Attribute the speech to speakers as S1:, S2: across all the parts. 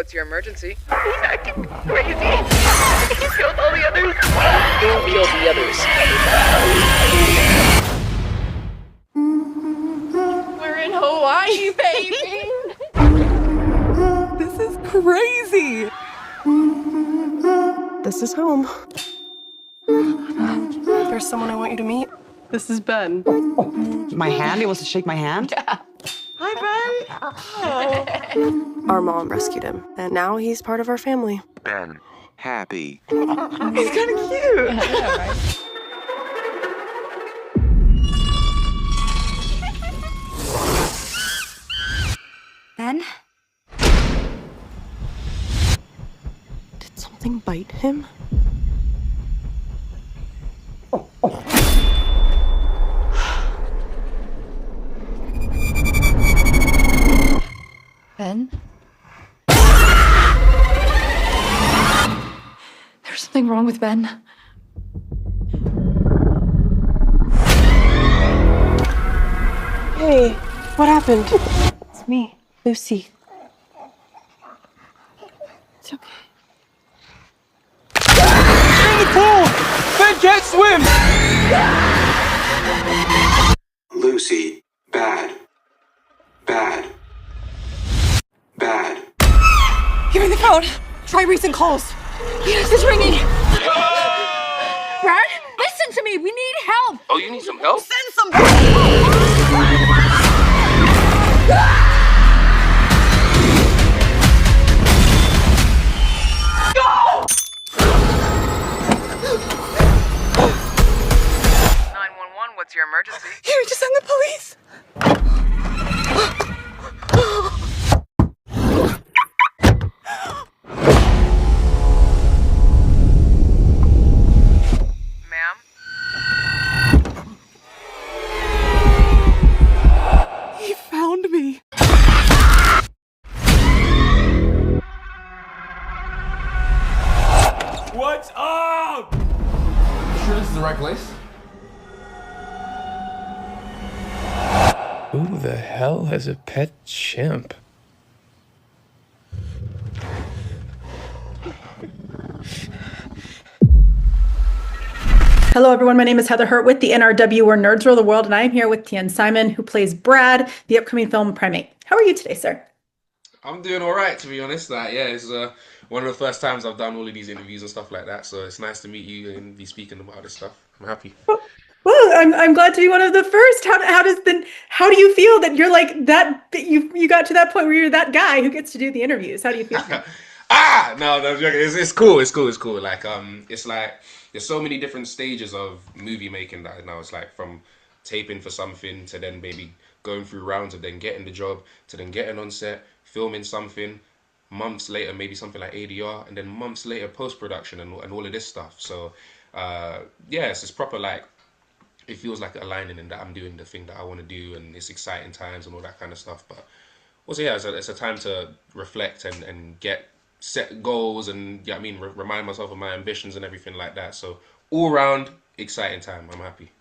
S1: What's your emergency?
S2: He's acting crazy. He killed all the others.
S1: Who killed the others?
S2: We're in Hawaii, baby.
S3: This is crazy.
S4: This is home.
S3: There's someone I want you to meet. This is Ben.
S4: My hand? He wants to shake my hand?
S3: Yeah. Hi, Ben.
S4: Our mom rescued him, and now he's part of our family.
S5: Ben, happy.
S3: He's kind of cute.
S2: Yeah, right?
S6: Ben?
S4: Did something bite him?
S6: Ben? There's something wrong with Ben.
S4: Hey, what happened?
S6: It's me.
S4: Lucy. It's okay.
S7: In the pool! Ben can't swim!
S5: Lucy, bad. Bad. Bad.
S3: Give me the phone. Try recent calls.
S6: Yes, it's ringing. Brad, listen to me. We need help.
S7: Oh, you need some help?
S3: Send somebody.
S1: What's your emergency?
S3: You need to send the police.
S1: Ma'am?
S3: He found me.
S7: What's up? Sure this is the right place? Who the hell has a pet chimp?
S8: Hello, everyone. My name is Heather Hurt with the NRW, where nerds rule the world, and I am here with Tienne Simon, who plays Brad, the upcoming film PRIMATE. How are you today, sir?
S9: I'm doing all right, to be honest. It's one of the first times I've done all of these interviews and stuff like that, so it's nice to meet you and be speaking about this stuff. I'm happy.
S8: Well, I'm glad to be one of the first. How do you feel that you're like that? You got to that point where you're that guy who gets to do the interviews. How do you feel?
S9: No, it's cool. It's cool. It's like there's so many different stages of movie making that now. It's like from taping for something to then maybe going through rounds of then getting the job to then getting on set, filming something, months later maybe something like ADR, and then months later post-production and all of this stuff. So it's proper, like it feels like aligning in that I'm doing the thing that I want to do, and it's exciting times and all that kind of stuff. But also it's a time to reflect and set goals and remind myself of my ambitions and everything like that. So all round exciting time. I'm happy.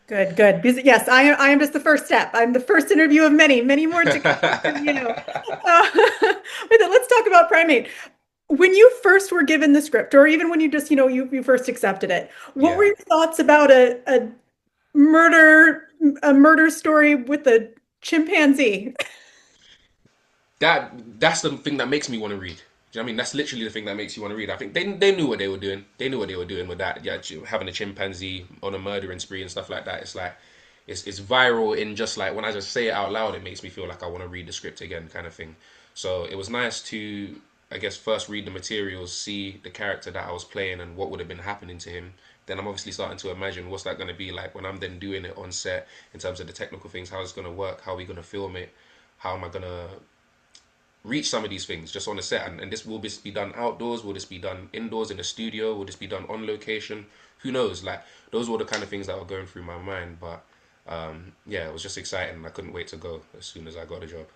S8: Good. Because, yes, I am just the first step. I'm the first interview of many more to come. Let's talk about PRIMATE. When you first were given the script, or even when you just you first accepted it, what were your thoughts about a murder story with a chimpanzee?
S9: That's the thing that makes me want to read. Do you know what I mean? That's literally the thing that makes you want to read. I think they knew what they were doing. They knew what they were doing with that. Yeah, having a chimpanzee on a murdering spree and stuff like that. It's like it's viral in just like when I just say it out loud, it makes me feel like I want to read the script again, kind of thing. So it was nice to, I guess, first read the materials, see the character that I was playing and what would have been happening to him. Then I'm obviously starting to imagine what's that going to be like when I'm then doing it on set in terms of the technical things, how it's going to work, how are we going to film it, how am I going to reach some of these things just on the set, and this will this be done outdoors, will this be done indoors in a studio, will this be done on location, who knows? Like those were the kind of things that were going through my mind. But it was just exciting, and I couldn't wait to go as soon as I got a job.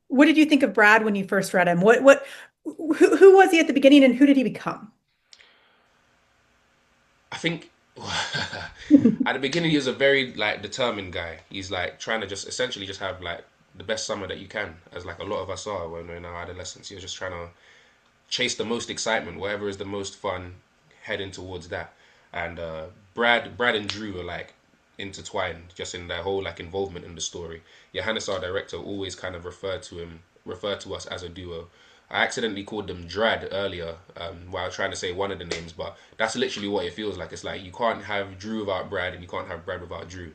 S8: What did you think of Brad when you first read him? Who was he at the beginning, and who did he become?
S9: I think at the beginning he was a very like determined guy. He's like trying to just essentially just have like the best summer that you can, as like a lot of us are when we're in our adolescence. You're just trying to chase the most excitement, whatever is the most fun, heading towards that. And Brad and Drew are like intertwined just in their whole like involvement in the story. Johannes, our director, always kind of referred to us as a duo. I accidentally called them Drad earlier while trying to say one of the names, but that's literally what it feels like. It's like you can't have Drew without Brad, and you can't have Brad without Drew.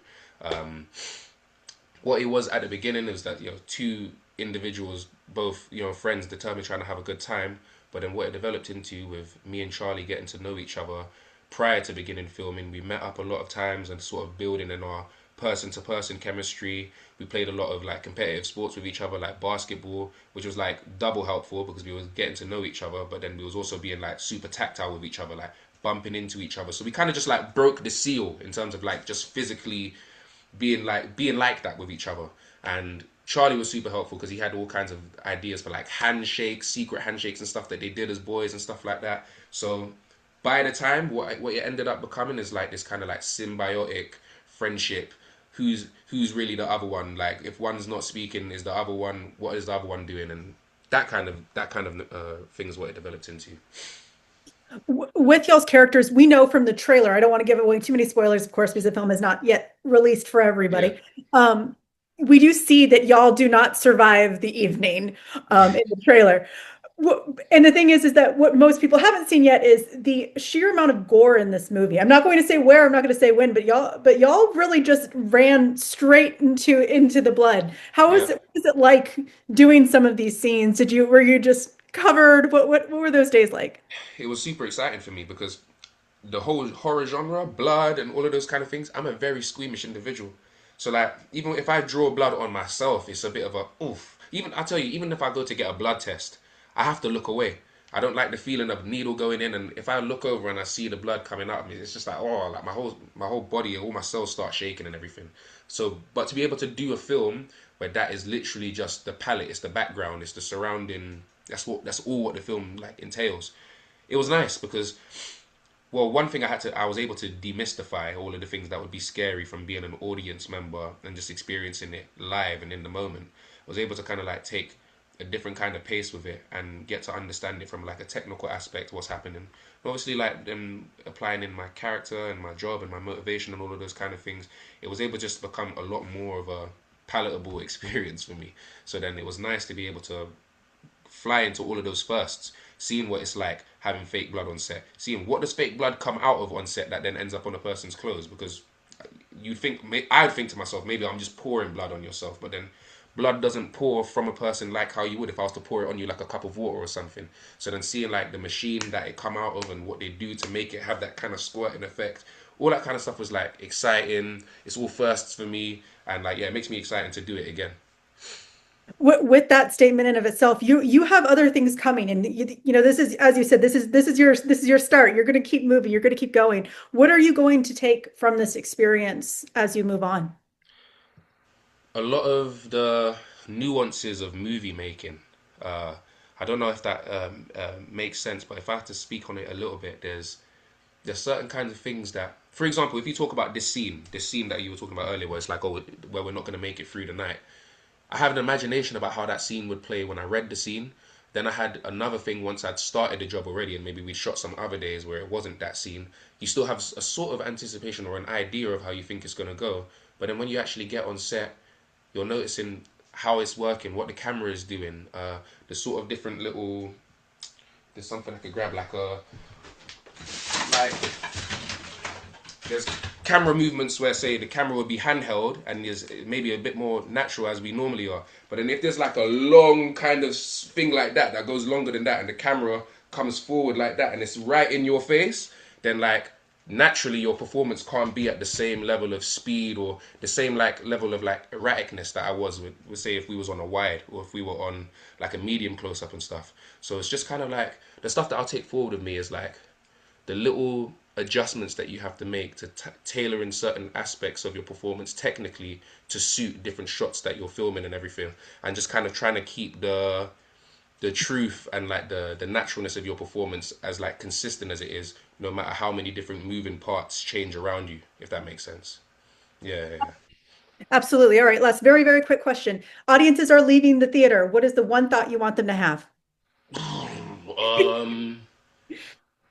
S9: What it was at the beginning is that, you know, two individuals, both, you know, friends, determined trying to have a good time. But then what it developed into, with me and Charlie getting to know each other prior to beginning filming, we met up a lot of times and sort of building in our person-to-person chemistry. We played a lot of like competitive sports with each other, like basketball, which was like double helpful because we was getting to know each other, but then we was also being like super tactile with each other, like bumping into each other. So we kind of just like broke the seal in terms of like just physically being like that with each other. And Charlie was super helpful because he had all kinds of ideas for like handshakes, secret handshakes and stuff that they did as boys and stuff like that. So by the time, what it ended up becoming is like this kind of like symbiotic friendship. Who's really the other one? Like, if one's not speaking, is the other one, what is the other one doing? And that kind of thing is what it developed into.
S8: With y'all's characters, we know from the trailer, I don't want to give away too many spoilers, of course, because the film is not yet released for everybody. Yeah. We do see that y'all do not survive the evening in the trailer. And the thing is that what most people haven't seen yet is the sheer amount of gore in this movie. I'm not going to say where, I'm not going to say when, but y'all really just ran straight into the blood. How is it like doing some of these scenes? Were you just covered? What were those days like?
S9: It was super exciting for me because the whole horror genre, blood and all of those kind of things, I'm a very squeamish individual. So like, even if I draw blood on myself, it's a bit of a oof. Even if I go to get a blood test, I have to look away. I don't like the feeling of needle going in, and if I look over and I see the blood coming out of me, it's just like, oh, like my whole body, all my cells start shaking and everything. So, but to be able to do a film where that is literally just the palette, it's the background, it's the surrounding, that's all what the film like entails. It was nice because, well, one thing I was able to demystify all of the things that would be scary from being an audience member and just experiencing it live and in the moment. I was able to kind of like take a different kind of pace with it and get to understand it from like a technical aspect, what's happening. And obviously, like them applying in my character and my job and my motivation and all of those kind of things, it was able just to become a lot more of a palatable experience for me. So then it was nice to be able to fly into all of those firsts, seeing what it's like having fake blood on set, seeing what does fake blood come out of on set that then ends up on a person's clothes. Because I'd think to myself, maybe I'm just pouring blood on yourself, but then blood doesn't pour from a person like how you would if I was to pour it on you like a cup of water or something. So then seeing like the machine that it come out of and what they do to make it have that kind of squirting effect, all that kind of stuff was like exciting. It's all firsts for me, and like, yeah, it makes me excited to do it again.
S8: With that statement in of itself, you have other things coming, and you know, this is, as you said, this is your start. You're going to keep moving. You're going to keep going. What are you going to take from this experience as you move on?
S9: A lot of the nuances of movie making. I don't know if that makes sense, but if I have to speak on it a little bit, there's certain kinds of things that, for example, if you talk about this scene that you were talking about earlier, where it's like, oh, where we're not going to make it through the night. I have an imagination about how that scene would play when I read the scene. Then I had another thing once I'd started the job already, and maybe we shot some other days where it wasn't that scene. You still have a sort of anticipation or an idea of how you think it's going to go. But then when you actually get on set, you're noticing how it's working, what the camera is doing, the sort of different little, there's something I could grab, there's camera movements where, say, the camera would be handheld and is maybe a bit more natural as we normally are. But then if there's like a long kind of thing like that goes longer than that, and the camera comes forward like that and it's right in your face, then like naturally your performance can't be at the same level of speed or the same like level of like erraticness that I was with say if we was on a wide or if we were on like a medium close up and stuff. So it's just kind of like the stuff that I'll take forward with me is like the little adjustments that you have to make to tailor in certain aspects of your performance technically to suit different shots that you're filming and everything, and just kind of trying to keep the truth and like the naturalness of your performance as like consistent as it is, no matter how many different moving parts change around you, if that makes sense. Yeah.
S8: Absolutely. All right, last very, very quick question. Audiences are leaving the theater. What is the one thought you want them to have?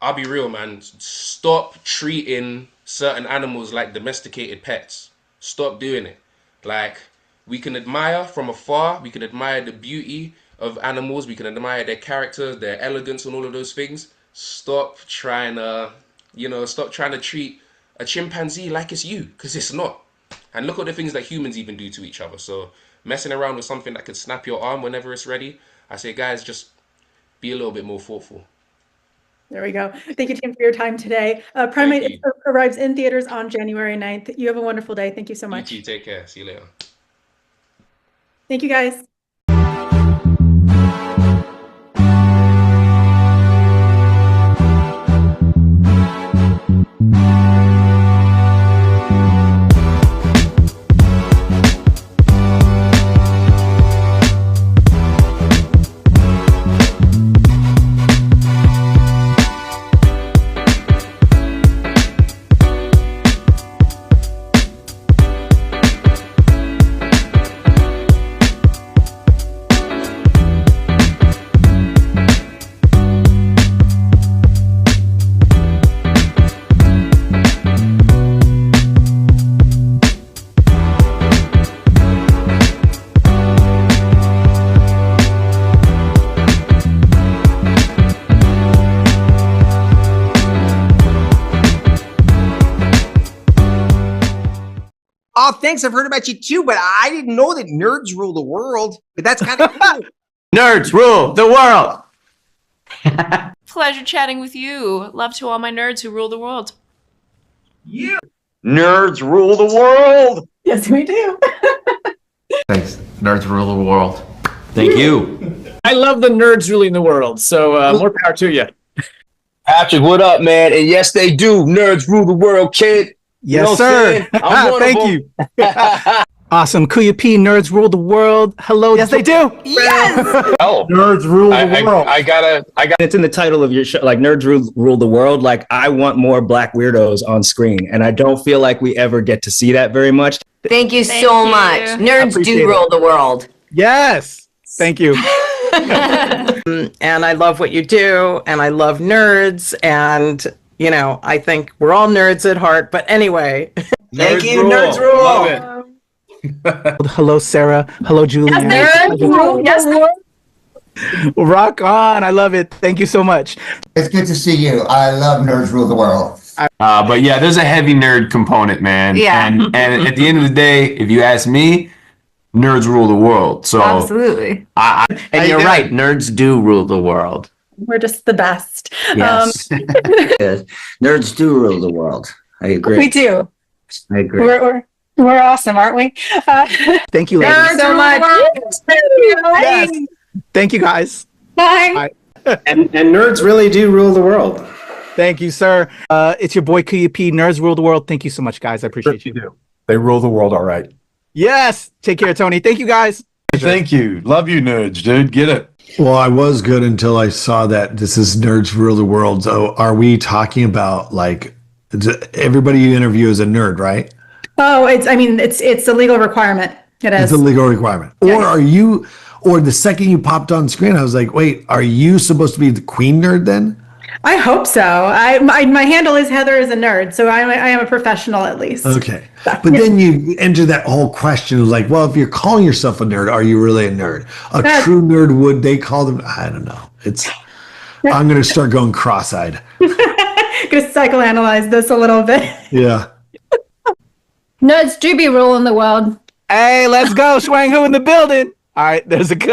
S9: I'll be real, man. Stop treating certain animals like domesticated pets. Stop doing it. Like, we can admire from afar, we can admire the beauty of animals, we can admire their character, their elegance, and all of those things. Stop trying to treat a chimpanzee like it's you, because it's not. And look at the things that humans even do to each other. So messing around with something that could snap your arm whenever it's ready, I say, guys, just be a little bit more thoughtful.
S8: There we go. Thank you, Tim, for your time today. PRIMATE arrives in theaters on January 9th. You have a wonderful day. Thank you so much.
S9: You too. Take care. See you later.
S8: Thank you, guys.
S10: Oh, thanks. I've heard about you too, but I didn't know that nerds rule the world. But that's kind of cool.
S11: Nerds rule the world.
S12: Pleasure chatting with you. Love to all my nerds who rule the world.
S11: Yeah. Nerds rule the world.
S8: Yes, we do.
S11: Thanks. Nerds rule the world. Thank you.
S13: I love the nerds ruling the world. So more power to you.
S14: Patrick, what up, man? And yes, they do. Nerds rule the world, kid.
S15: Yes, sir. Thank you. Awesome. KAYFABEYBABY, nerds rule the world. Hello.
S16: Yes, they do.
S15: Yes.
S16: Oh,
S15: nerds rule the world.
S16: I got. It's in the title of your show, like nerds rule the world. Like I want more black weirdos on screen, and I don't feel like we ever get to see that very much.
S17: Thank you so much. Nerds do rule the world.
S15: Yes. Thank you.
S18: And I love what you do, and I love nerds, and you know, I think we're all nerds at heart. But anyway,
S10: thank you, nerds rule.
S16: Love it.
S15: Hello, Sarah. Hello, Julian.
S18: Yes,
S15: rock on. I love it. Thank you so much.
S19: It's good to see you. I love Nerds Rule the World.
S11: But yeah, there's a heavy nerd component, man.
S17: Yeah.
S11: And at the end of the day, if you ask me, nerds rule the world. So
S17: absolutely.
S16: And you're right. Nerds do rule the world.
S8: We're just the best.
S16: Yes. Nerds do rule the world. I agree.
S6: We do.
S16: I agree.
S6: We're awesome, aren't we?
S15: Thank you, ladies.
S6: So much.
S8: Thank you.
S15: Yes. Thank you, guys.
S6: Bye.
S13: And nerds really do rule the world.
S15: Thank you, sir. It's your boy KAYFABEYBABY, nerds rule the world. Thank you so much, guys. I appreciate you.
S20: Do. They rule the world, all right.
S15: Yes. Take care, Tony. Thank you, guys.
S20: Thank you. Love you, nerds, dude. Get it.
S21: Well, I was good until I saw that this is Nerds Rule the World. So are we talking about like everybody you interview is a nerd, right?
S8: Oh, it's a legal requirement. It is.
S21: It's a legal requirement.
S8: Yeah.
S21: Or are you, or the second you popped on screen, I was like, wait, are you supposed to be the queen nerd then?
S8: I hope so. My handle is Heather is a nerd, so I am a professional at least.
S21: Okay. But then you enter that whole question of like, well, if you're calling yourself a nerd, are you really a nerd? True nerd, would they call them? I don't know. I'm going to start going cross-eyed.
S8: Going to psychoanalyze this a little bit.
S21: Yeah.
S6: Nerds do be ruling the world.
S15: Hey, let's go. Schwang Hu in the building. All right, there's a cut.